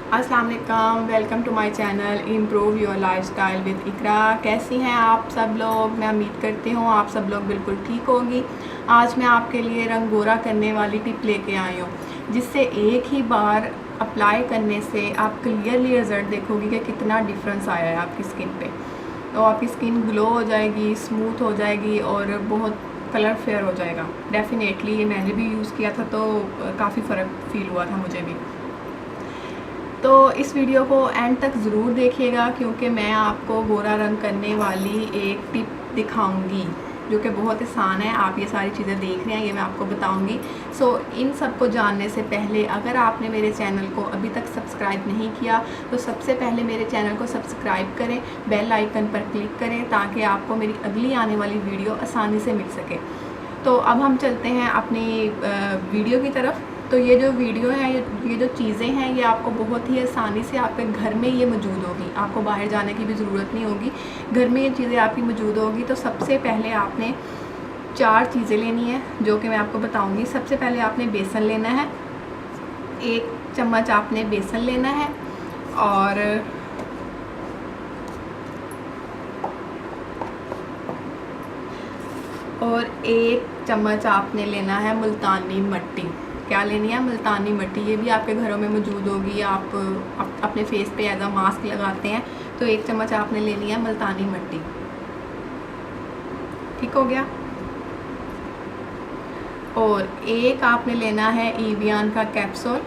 अस्सलाम वालेकुम, welcome to my channel improve your lifestyle with Iqra. कैसी हैं आप सब लोग? मैं उम्मीद करती हूँ आप सब लोग बिल्कुल ठीक होगी। आज मैं आपके लिए रंग गोरा करने वाली टिप लेके आई हूँ, जिससे एक ही बार अप्लाई करने से आप क्लियरली रिज़ल्ट देखोगी कि कितना डिफरेंस आया है आपकी स्किन पे। तो आपकी स्किन ग्लो हो जाएगी, स्मूथ हो जाएगी और बहुत कलर फेयर हो जाएगा। डेफिनेटली ये मैंने भी यूज़ किया था तो काफ़ी फ़र्क फील हुआ था मुझे भी। तो इस वीडियो को एंड तक ज़रूर देखिएगा, क्योंकि मैं आपको गोरा रंग करने वाली एक टिप दिखाऊंगी जो कि बहुत आसान है। आप ये सारी चीज़ें देख रहे हैं, ये मैं आपको बताऊंगी। इन सब को जानने से पहले अगर आपने मेरे चैनल को अभी तक सब्सक्राइब नहीं किया तो सबसे पहले मेरे चैनल को सब्सक्राइब करें, बेल आइकन पर क्लिक करें ताकि आपको मेरी अगली आने वाली वीडियो आसानी से मिल सके। तो अब हम चलते हैं अपनी वीडियो की तरफ। तो ये जो वीडियो है, ये जो चीज़ें हैं, ये आपको बहुत ही आसानी से आपके घर में ये मौजूद होगी। आपको बाहर जाने की भी ज़रूरत नहीं होगी, घर में ये चीज़ें आपकी मौजूद होगी। तो सबसे पहले आपने 4 चीज़ें लेनी है जो कि मैं आपको बताऊंगी। सबसे पहले आपने बेसन लेना है, 1 चम्मच आपने बेसन लेना है और और 1 चम्मच आपने लेना है मुल्तानी मिट्टी। क्या लेनी है? मुल्तानी मिट्टी। ये भी आपके घरों में मौजूद होगी। आप अपने फेस पे एज अ मास्क लगाते हैं, तो 1 चम्मच आपने लेनी है मुल्तानी मिट्टी। ठीक हो गया। और 1 आपने लेना है इवियन का कैप्सूल,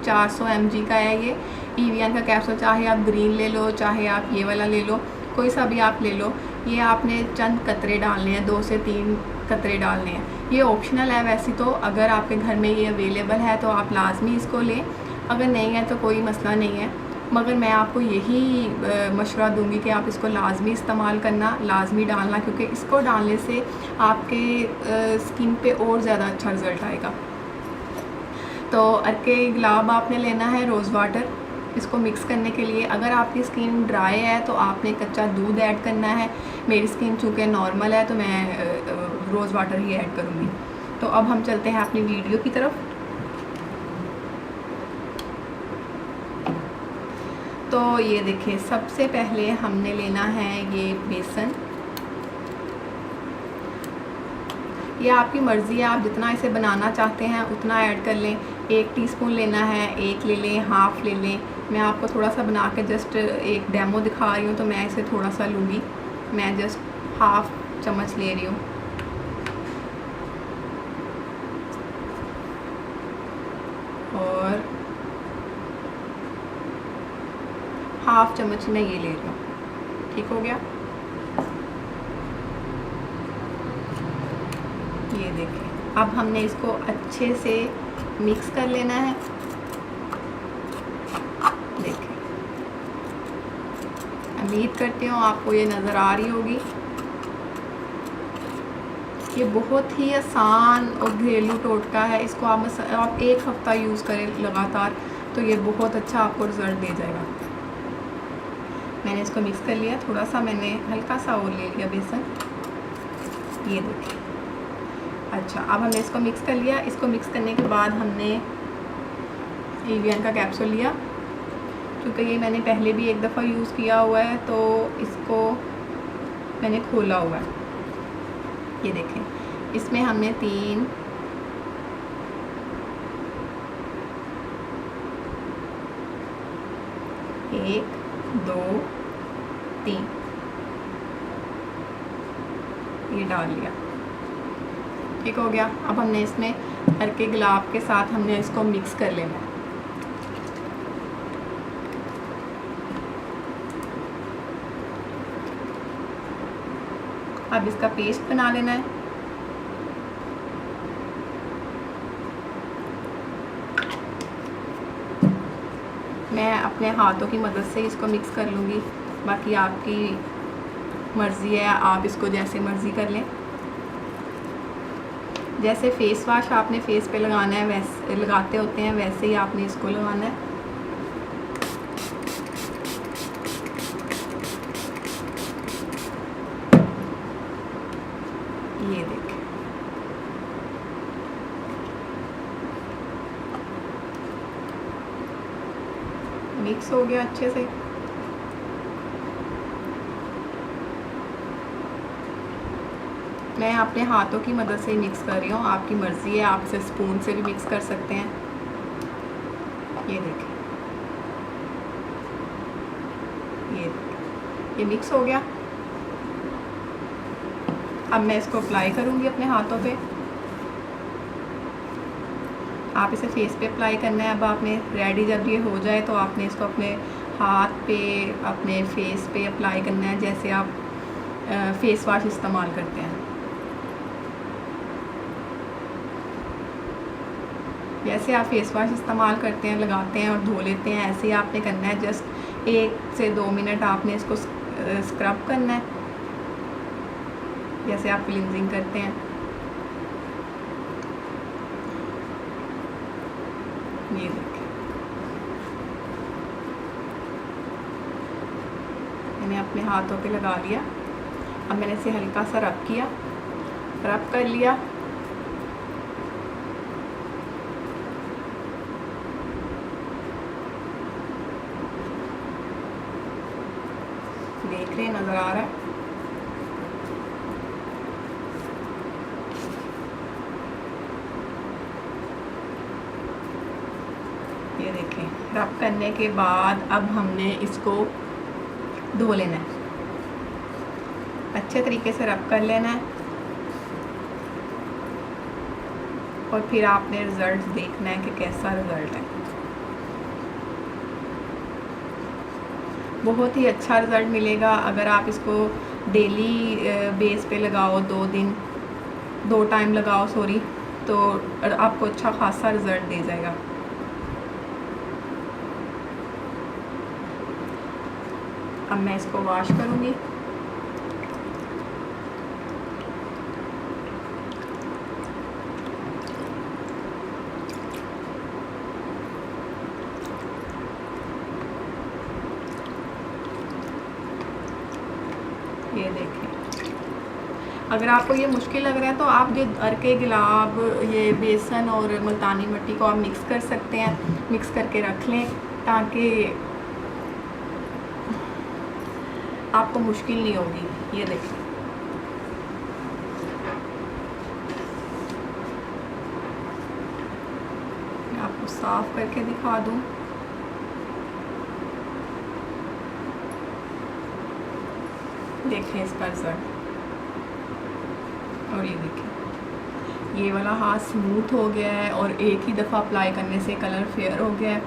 400 mg का है ये इवियन का कैप्सूल। चाहे आप ग्रीन ले लो, चाहे आप ये वाला ले लो, कोई सा भी आप ले लो। ये आपने चंद कतरे डालने हैं, 2 से 3 कतरे डालने हैं। ये ऑप्शनल है वैसे तो। अगर आपके घर में ये अवेलेबल है तो आप लाजमी इसको लें, अगर नहीं है तो कोई मसला नहीं है। मगर मैं आपको यही मशवरा दूंगी कि आप इसको लाजमी इस्तेमाल करना, लाजमी डालना, क्योंकि इसको डालने से आपके स्किन पे और ज़्यादा अच्छा रिज़ल्ट आएगा। तो अर्के गुलाब आपने लेना है, रोज़ वाटर इसको मिक्स करने के लिए। अगर आपकी स्किन ड्राई है तो आपने कच्चा दूध ऐड करना है। मेरी स्किन चूँकि नॉर्मल है तो मैं रोज़ वाटर ही ऐड करूँगी। तो अब हम चलते हैं अपनी वीडियो की तरफ। तो ये देखिए, सबसे पहले हमने लेना है ये बेसन। ये आपकी मर्ज़ी है, आप जितना इसे बनाना चाहते हैं उतना ऐड कर लें। 1 टीस्पून लेना है, 1 ले लें, हाफ़ ले लें। मैं आपको थोड़ा सा बना के जस्ट एक डेमो दिखा रही हूँ, तो मैं इसे थोड़ा सा लूँगी। मैं जस्ट हाफ़ चम्मच ले रही हूँ। और हाफ़ चम्मच मैं ये ले रही हूँ। ठीक हो गया। ये देखिए, अब हमने इसको अच्छे से मिक्स कर लेना है। देखिए, उम्मीद करती हूँ आपको ये नज़र आ रही होगी। ये बहुत ही आसान और घरेलू टोटका है। इसको आप 1 हफ़्ता यूज़ करें लगातार, तो ये बहुत अच्छा आपको रिज़ल्ट दे जाएगा। मैंने इसको मिक्स कर लिया, थोड़ा सा मैंने हल्का सा और ले लिया बेसन। ये देखिए। अच्छा, अब हमने इसको मिक्स कर लिया। इसको मिक्स करने के बाद हमने एवियन का कैप्सूल लिया, क्योंकि ये मैंने पहले भी 1 दफ़ा यूज़ किया हुआ है, तो इसको मैंने खोला हुआ है। ये देखें, इसमें हमने 3 1 2 3 ये डाल लिया। ठीक हो गया। अब हमने इसमें अर्के गुलाब के साथ हमने इसको मिक्स कर लेना है। अब इसका पेस्ट बना लेना है। मैं अपने हाथों की मदद से इसको मिक्स कर लूँगी, बाकी आपकी मर्ज़ी है, आप इसको जैसे मर्ज़ी कर लें। जैसे फेस वाश आपने फेस पे लगाना है, वैसे लगाते होते हैं, वैसे ही आपने इसको लगाना है। ये देखें, मिक्स हो गया अच्छे से। मैं अपने हाथों की मदद से मिक्स कर रही हूँ, आपकी मर्ज़ी है, आप इसे स्पून से भी मिक्स कर सकते हैं। ये देखें, ये मिक्स हो गया। अब मैं इसको अप्लाई करूँगी अपने हाथों पे। आप इसे फेस पे अप्लाई करना है। अब आपने रेडी जब ये हो जाए तो आपने इसको अपने हाथ पे, अपने फेस पे अप्लाई करना है, जैसे आप फेस वॉश इस्तेमाल करते हैं। जैसे आप फेस वॉश इस्तेमाल करते हैं, लगाते हैं और धो लेते हैं, ऐसे ही आपने करना है। जस्ट 1 से 2 मिनट आपने इसको स्क्रब करना है, जैसे आप क्लींजिंग करते हैं। ये देखिए, मैंने अपने हाथों पे लगा लिया। अब मैंने इसे हल्का सा रब किया, रब कर लिया। देख रहे हैं, नज़र आ रहा है। ये देखें, रब करने के बाद अब हमने इसको धो लेना है, अच्छे तरीके से रब कर लेना है और फिर आपने रिज़ल्ट देखना है कि कैसा रिज़ल्ट है। बहुत ही अच्छा रिज़ल्ट मिलेगा अगर आप इसको डेली बेस पे लगाओ, 2 टाइम लगाओ तो आपको अच्छा खासा रिज़ल्ट दे जाएगा। अब मैं इसको वॉश करूँगी। ये देखें, अगर आपको ये मुश्किल लग रहा है तो आप ये अरके गुलाब, ये बेसन और मुल्तानी मिट्टी को आप मिक्स कर सकते हैं, मिक्स करके रख लें ताकि आपको मुश्किल नहीं होगी। ये देखें, मैं आपको साफ करके दिखा दूं। देखें इसका रिजल्ट, और ये देखें, ये वाला हाथ स्मूथ हो गया है और एक ही दफ़ा अप्लाई करने से कलर फेयर हो गया है।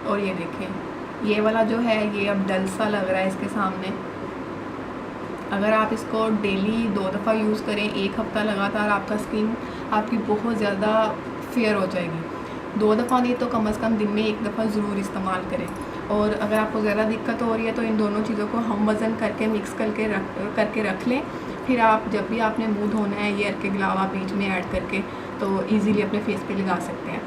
और ये देखें, ये वाला जो है ये अब डल सा लग रहा है इसके सामने। अगर आप इसको डेली 2 दफ़ा यूज़ करें, 1 हफ़्ता लगातार, आपका स्किन आपकी बहुत ज़्यादा फेयर हो जाएगी। 2 दफ़ा नहीं तो कम से कम दिन में 1 दफ़ा ज़रूर इस्तेमाल करें। और अगर आपको ज़्यादा दिक्कत हो रही है तो इन दोनों चीज़ों को हम वज़न करके मिक्स करके रख लें। फिर आप जब भी आपने मुँह धोना है, ये अरके गुलाब आप बीच में ऐड करके तो ईज़िली अपने फेस पे लगा सकते हैं।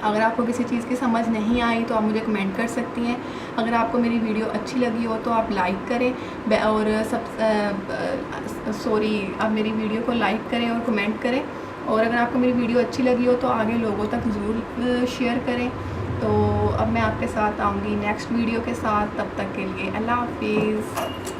अगर आपको किसी चीज़ की समझ नहीं आई तो आप मुझे कमेंट कर सकती हैं। अगर आपको मेरी वीडियो अच्छी लगी हो तो आप लाइक करें और आप मेरी वीडियो को लाइक करें और कमेंट करें। और अगर आपको मेरी वीडियो अच्छी लगी हो तो आगे लोगों तक ज़रूर शेयर करें। तो अब मैं आपके साथ आऊँगी नेक्स्ट वीडियो के साथ, तब तक के लिए अल्लाह हाफिज़।